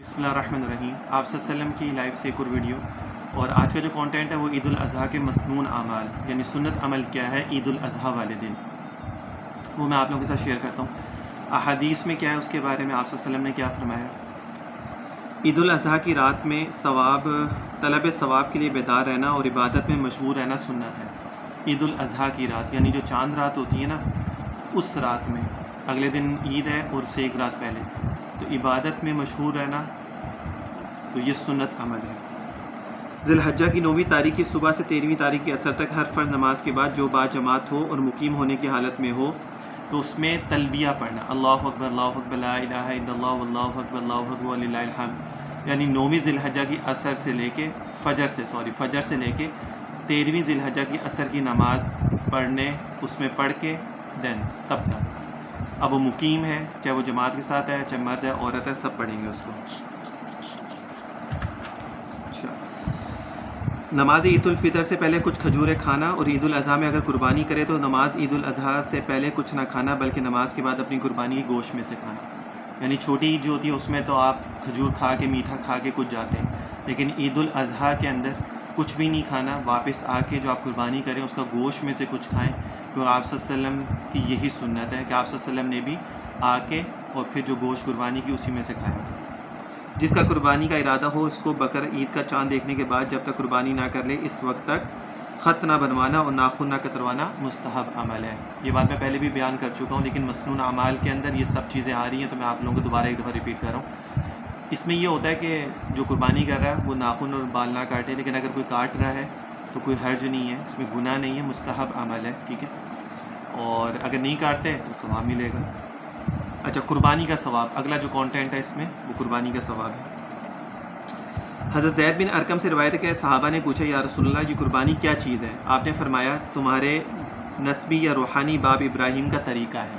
بسم اللہ الرحمن الرحیم۔ آپ صلی اللہ علیہ وسلم کی لائف سے ایک اور ویڈیو، اور آج کا جو کانٹینٹ ہے وہ عید الاضحیٰ کے مسنون اعمال یعنی سنت عمل کیا ہے عید الاضحیٰ والے دن، وہ میں آپ لوگوں کے ساتھ شیئر کرتا ہوں۔ احادیث میں کیا ہے اس کے بارے میں آپ صلی اللہ علیہ وسلم نے کیا فرمایا۔ عید الاضحیٰ کی رات میں طلب ثواب کے لیے بیدار رہنا اور عبادت میں مشغول رہنا سنت ہے۔ عید الاضحیٰ کی رات یعنی جو چاند رات ہوتی ہے نا، اس رات میں اگلے دن عید ہے اور اس سے ایک رات پہلے تو عبادت میں مشہور رہنا، تو یہ سنت عمل ہے۔ ذی الحجہ کی 9ویں تاریخ کی صبح سے 13ویں تاریخ کے عصر تک ہر فرض نماز کے بعد جو با جماعت ہو اور مقیم ہونے کی حالت میں ہو تو اس میں تلبیہ پڑھنا، اللہ اکبر لا الہ الا اللہ واللہ اکبر وللہ الحمد، یعنی 9ویں ذی الحجہ کی فجر سے لے کے 13ویں ذی الحجہ کی عصر کی نماز پڑھنے، اس میں پڑھ کے تب تک۔ اب وہ مقیم ہے، چاہے وہ جماعت کے ساتھ ہے، چاہے مرد ہے عورت ہے، سب پڑھیں گے اس کو۔ نماز عید الفطر سے پہلے کچھ کھجوریں کھانا، اور عید الاضحیٰ میں اگر قربانی کرے تو نماز عید الاضحیٰ سے پہلے کچھ نہ کھانا بلکہ نماز کے بعد اپنی قربانی کے گوشت میں سے کھانا۔ یعنی چھوٹی عید جو ہوتی ہے اس میں تو آپ کھجور کھا کے میٹھا کھا کے کچھ جاتے ہیں، لیکن عید الاضحیٰ کے اندر کچھ بھی نہیں کھانا، واپس آ کے جو آپ قربانی کریں اس کا گوشت میں سے کچھ کھائیں، کیونکہ آپ صلی اللہ علیہ وسلم کی یہی سنت ہے کہ آپ صلی اللہ علیہ وسلم نے بھی آ کے اور پھر جو گوشت قربانی کی اسی میں سے کھایا تھا۔ جس کا قربانی کا ارادہ ہو اس کو بقر عید کا چاند دیکھنے کے بعد جب تک قربانی نہ کر لے اس وقت تک خط نہ بنوانا اور ناخن نہ کتروانا مستحب عمل ہے۔ یہ بات میں پہلے بھی بیان کر چکا ہوں، لیکن مسنون اعمال کے اندر یہ سب چیزیں آ رہی ہیں تو میں آپ لوگوں کو دوبارہ ایک دفعہ ریپیٹ کر رہا ہوں۔ اس میں یہ ہوتا ہے کہ جو قربانی کر رہا ہے وہ ناخن اور بال نہ کاٹے، لیکن اگر کوئی کاٹ رہا ہے تو کوئی حرج نہیں ہے، اس میں گناہ نہیں ہے، مستحب عمل ہے، ٹھیک ہے۔ اور اگر نہیں کاٹتے تو ثواب ملے گا۔ اچھا، قربانی کا ثواب، اگلا جو کانٹینٹ ہے اس میں وہ قربانی کا ثواب ہے۔ حضرت زید بن ارقم سے روایت ہے کہ صحابہ نے پوچھا یا رسول اللہ یہ قربانی کیا چیز ہے؟ آپ نے فرمایا تمہارے نسبی یا روحانی باپ ابراہیم کا طریقہ ہے۔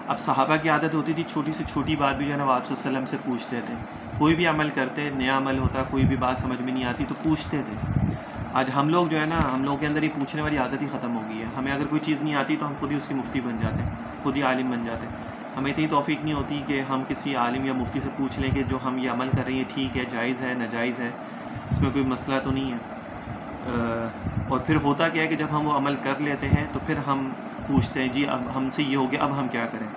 اب صحابہ کی عادت ہوتی تھی چھوٹی سے چھوٹی بات بھی جو ہے نا وہ آپ صلی اللہ علیہ وسلم سے پوچھتے تھے، کوئی بھی عمل کرتے، نیا عمل ہوتا، کوئی بھی بات سمجھ میں نہیں آتی تو پوچھتے تھے۔ آج ہم لوگ جو ہے نا، ہم لوگوں کے اندر ہی پوچھنے والی عادت ہی ختم ہو گئی ہے۔ ہمیں اگر کوئی چیز نہیں آتی تو ہم خود ہی اس کے مفتی بن جاتے ہیں، خود ہی عالم بن جاتے ہیں۔ ہمیں اتنی توفیق نہیں ہوتی کہ ہم کسی عالم یا مفتی سے پوچھ لیں کہ جو ہم یہ عمل کر رہے ہیں ٹھیک ہے، جائز ہے، ناجائز ہے، اس میں کوئی مسئلہ تو نہیں ہے۔ اور پھر ہوتا کیا ہے کہ جب ہم وہ عمل کر لیتے ہیں تو پھر ہم پوچھتے ہیں جی اب ہم سے یہ ہو گیا، اب ہم کیا کریں؟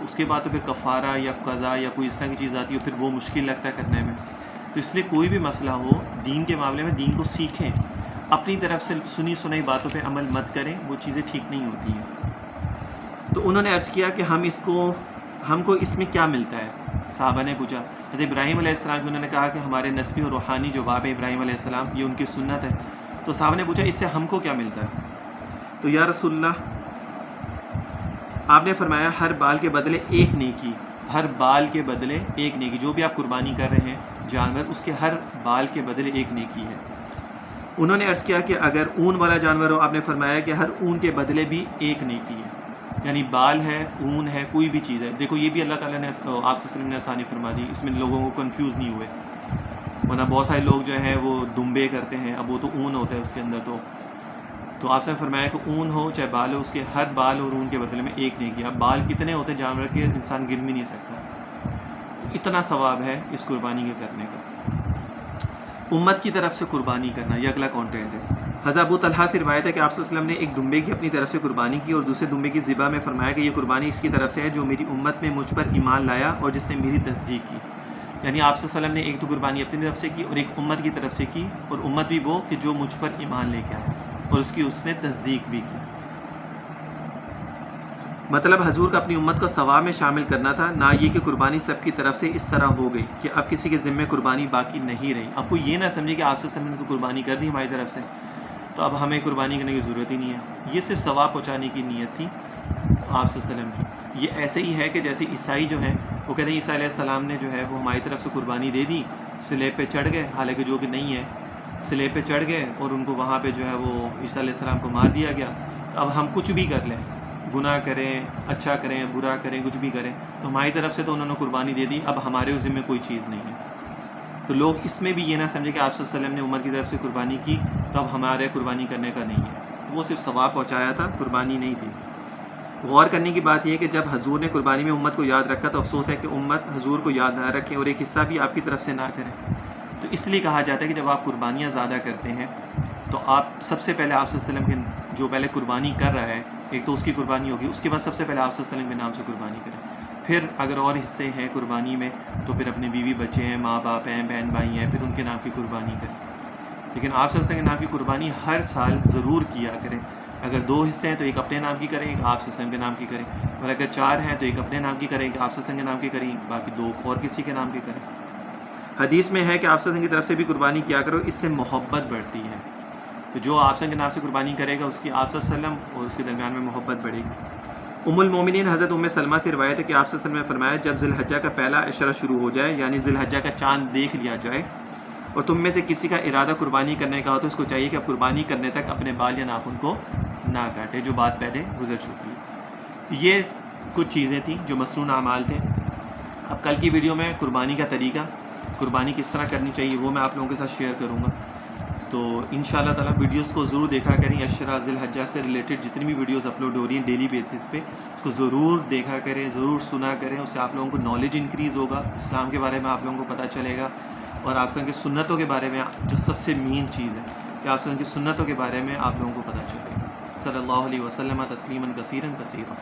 اس کے بعد تو پھر کفارہ یا قضا یا کوئی اس طرح کی چیز آتی ہے، پھر وہ مشکل لگتا ہے کرنے میں۔ تو اس لیے کوئی بھی مسئلہ ہو دین کے معاملے میں دین کو سیکھیں، اپنی طرف سے سنی سنائی باتوں پہ عمل مت کریں، وہ چیزیں ٹھیک نہیں ہوتی ہیں۔ تو انہوں نے عرض کیا کہ ہم کو اس میں کیا ملتا ہے؟ صحابہ نے پوچھا، حضرت ابراہیم علیہ السلام کی، انہوں نے کہا کہ ہمارے نسبی اور روحانی جو باپ ہے ابراہیم علیہ السلام، یہ ان کی سنت ہے۔ تو صحابہ نے پوچھا اس سے ہم کو کیا ملتا ہے؟ تو یا رسول اللہ آپ نے فرمایا ہر بال کے بدلے ایک نیکی، ہر بال کے بدلے ایک نیکی، جو بھی آپ قربانی کر رہے ہیں جانور اس کے ہر بال کے بدلے ایک نیکی ہے۔ انہوں نے عرض کیا کہ اگر اون والا جانور ہو، آپ نے فرمایا کہ ہر اون کے بدلے بھی ایک نیکی ہے، یعنی بال ہے، اون ہے، کوئی بھی چیز ہے۔ دیکھو یہ بھی اللہ تعالیٰ نے آپ صلی اللہ علیہ وسلم نے آسانی فرما دی، اس میں لوگوں کو کنفیوز نہیں ہوئے، ورنہ بہت سارے لوگ جو ہیں وہ دمبے کرتے ہیں، اب وہ تو اون ہوتا ہے اس کے اندر، تو آپ سے فرمایا کہ اون ہو چاہے بال ہو، اس کے ہر بال اور اون کے بدلے میں ایک نیکی۔ اب بال کتنے ہوتے ہیں جانور کے انسان گن بھی نہیں سکتا، تو اتنا ثواب ہے اس قربانی کے کرنے کا۔ امت کی طرف سے قربانی کرنا، یہ اگلا کانٹینٹ ہے۔ حضرت ابو طلحہ سے روایت ہے کہ آپ صلی اللہ علیہ وسلم نے ایک دمبے کی اپنی طرف سے قربانی کی اور دوسرے دمبے کی ذبح میں فرمایا کہ یہ قربانی اس کی طرف سے ہے جو میری امت میں مجھ پر ایمان لایا اور جس نے میری تصدیق کی۔ یعنی آپ صلی اللہ علیہ وسلم نے ایک تو قربانی اپنی طرف سے کی اور ایک امت کی طرف سے کی، اور امت بھی وہ کہ جو مجھ پر ایمان لے کے آیا اور اس نے تصدیق بھی کی۔ مطلب حضور کا اپنی امت کو ثواب میں شامل کرنا تھا، نہ یہ کہ قربانی سب کی طرف سے اس طرح ہو گئی کہ اب کسی کے ذمے قربانی باقی نہیں رہی۔ اب کوئی یہ نہ سمجھے کہ آپ صلی اللہ علیہ وسلم نے تو قربانی کر دی ہماری طرف سے تو اب ہمیں قربانی کرنے کی ضرورت ہی نہیں ہے۔ یہ صرف ثواب پہنچانے کی نیت تھی آپ صلی اللہ علیہ وسلم کی۔ یہ ایسے ہی ہے کہ جیسے عیسائی جو ہیں وہ کہتے ہیں عیسیٰ علیہ السلام نے جو ہے وہ ہماری طرف سے قربانی دے دی، سلیب پہ چڑھ گئے، حالانکہ جو کہ نہیں ہے، سلیب پہ چڑھ گئے اور ان کو وہاں پہ جو ہے وہ عیسیٰ علیہ السلام کو مار دیا گیا۔ تو اب ہم کچھ بھی کر لیں، گناہ کریں، اچھا کریں، برا کریں، کچھ بھی کریں، تو ہماری طرف سے تو انہوں نے قربانی دے دی، اب ہمارے اس ذمے کوئی چیز نہیں ہے۔ تو لوگ اس میں بھی یہ نہ سمجھے کہ آپ صلی اللہ علیہ وسلم نے امت کی طرف سے قربانی کی تو اب ہمارے قربانی کرنے کا نہیں ہے، تو وہ صرف ثواب پہنچایا تھا، قربانی نہیں تھی۔ غور کرنے کی بات یہ ہے کہ جب حضور نے قربانی میں امت کو یاد رکھا تو افسوس ہے کہ امت حضور کو یاد نہ رکھے اور ایک حصہ بھی آپ کی طرف سے نہ کرے. تو اس لیے کہا جاتا ہے کہ جب آپ قربانیاں زیادہ کرتے ہیں تو آپ سب سے پہلے آپ صلی اللہ علیہ وسلم کے جو پہلے قربانی کر رہا ہے ایک تو اس کی قربانی ہوگی, اس کے بعد سب سے پہلے آپ صلی اللہ علیہ وسلم کے نام سے قربانی کریں. پھر اگر اور حصے ہیں قربانی میں تو پھر اپنے بیوی بچے ہیں, ماں باپ ہیں, بہن بھائی ہیں, پھر ان کے نام کی قربانی کریں. لیکن آپ صلی اللہ علیہ وسلم کے نام کی قربانی ہر سال ضرور کیا کریں. اگر 2 حصے ہیں تو ایک اپنے نام کی کریں, ایک آپ صلی اللہ علیہ وسلم کے نام کی کریں. اور اگر 4 ہیں تو ایک اپنے نام کی کریں, ایک آپ صلی اللہ علیہ وسلم کے نام کی کریں, باقی 2 اور کسی کے نام کی کریں. حدیث میں ہے کہ آپ صلی اللہ علیہ وسلم کی طرف سے بھی قربانی کیا کرو, اس سے محبت بڑھتی ہے. تو جو آپ صلی اللہ علیہ وسلم کے نام سے قربانی کرے گا اس کی آپ صلی اللہ علیہ وسلم اور اس کے درمیان میں محبت بڑھے گی. ام المومنین حضرت ام سلمہ سے روایت ہے کہ آپ صلی اللہ علیہ وسلم نے فرمایا جب ذی الحجہ کا پہلا عشرہ شروع ہو جائے, یعنی ذی الحجہ کا چاند دیکھ لیا جائے, اور تم میں سے کسی کا ارادہ قربانی کرنے کا ہو تو اس کو چاہیے کہ اب قربانی کرنے تک اپنے بال یا ناخن کو نہ کاٹے, جو بات پہلے گزر چکی ہے. یہ کچھ چیزیں تھیں جو مسنون اعمال تھے. اب کل کی ویڈیو میں قربانی کا طریقہ, قربانی کس طرح کرنی چاہیے وہ میں آپ لوگوں کے ساتھ شیئر کروں گا. تو انشاءاللہ تعالیٰ ویڈیوز کو ضرور دیکھا کریں. عشرہ ذی الحجہ سے ریلیٹڈ جتنی بھی ویڈیوز اپلوڈ ہو رہی ہیں ڈیلی بیسس پہ, اس کو ضرور دیکھا کریں, ضرور سنا کریں. اس سے آپ لوگوں کو نالج انکریز ہوگا, اسلام کے بارے میں آپ لوگوں کو پتہ چلے گا, اور آپ کی سنتوں کے بارے میں جو سب سے مین چیز ہے کہ آپ کی سنتوں کے بارے میں آپ لوگوں کو پتہ چلے گا. صلی اللہ علیہ وسلم تسلیما کثیرا کثیرا.